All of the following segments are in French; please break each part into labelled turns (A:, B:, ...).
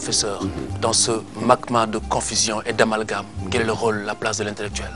A: professeur, dans ce magma de confusion et d'amalgame, quel est le rôle, la place de l'intellectuel?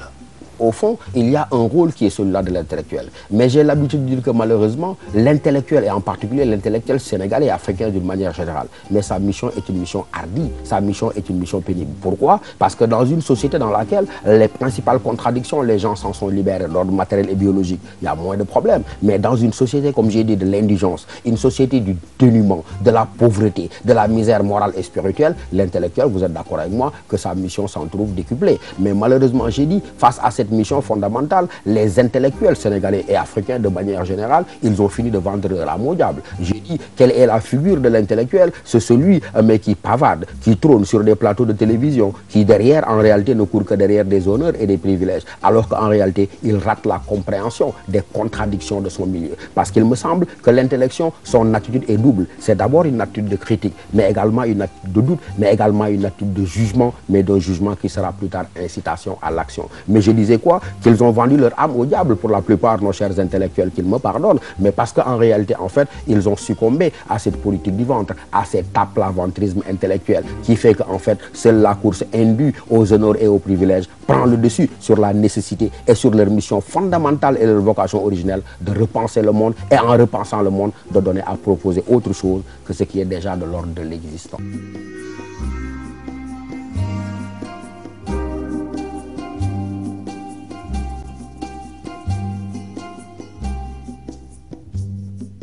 B: Au fond, il y a un rôle qui est celui-là de l'intellectuel. Mais j'ai l'habitude de dire que malheureusement, l'intellectuel, et en particulier l'intellectuel sénégalais et africain d'une manière générale, mais sa mission est une mission hardie, sa mission est une mission pénible. Pourquoi? Parce que dans une société dans laquelle les principales contradictions, les gens s'en sont libérés d'ordre matériel et biologique, il y a moins de problèmes. Mais dans une société, comme j'ai dit, de l'indigence, une société du dénuement, de la pauvreté, de la misère morale et spirituelle, l'intellectuel, vous êtes d'accord avec moi, que sa mission s'en trouve décuplée. Mais malheureusement, j'ai dit, face à cette mission fondamentale, les intellectuels sénégalais et africains de manière générale, ils ont fini de vendre leur âme au diable. J'ai dit, quelle est la figure de l'intellectuel? C'est celui mais qui pavade, qui trône sur des plateaux de télévision, qui derrière en réalité ne court que derrière des honneurs et des privilèges, alors qu'en réalité il rate la compréhension des contradictions de son milieu. Parce qu'il me semble que l'intellection, son attitude est double. C'est d'abord une attitude de critique, mais également une attitude de doute, mais également une attitude de jugement, mais d'un jugement qui sera plus tard incitation à l'action. Mais je disais quoi? Qu'ils ont vendu leur âme au diable pour la plupart, nos chers intellectuels, qu'ils me pardonnent, mais parce qu'en réalité, en fait, ils ont succombé à cette politique du ventre, à cet aplaventrisme intellectuel qui fait qu'en fait, seule la course indue aux honneurs et aux privilèges prend le dessus sur la nécessité et sur leur mission fondamentale et leur vocation originelle de repenser le monde et en repensant le monde, de donner à proposer autre chose que ce qui est déjà de l'ordre de l'existant.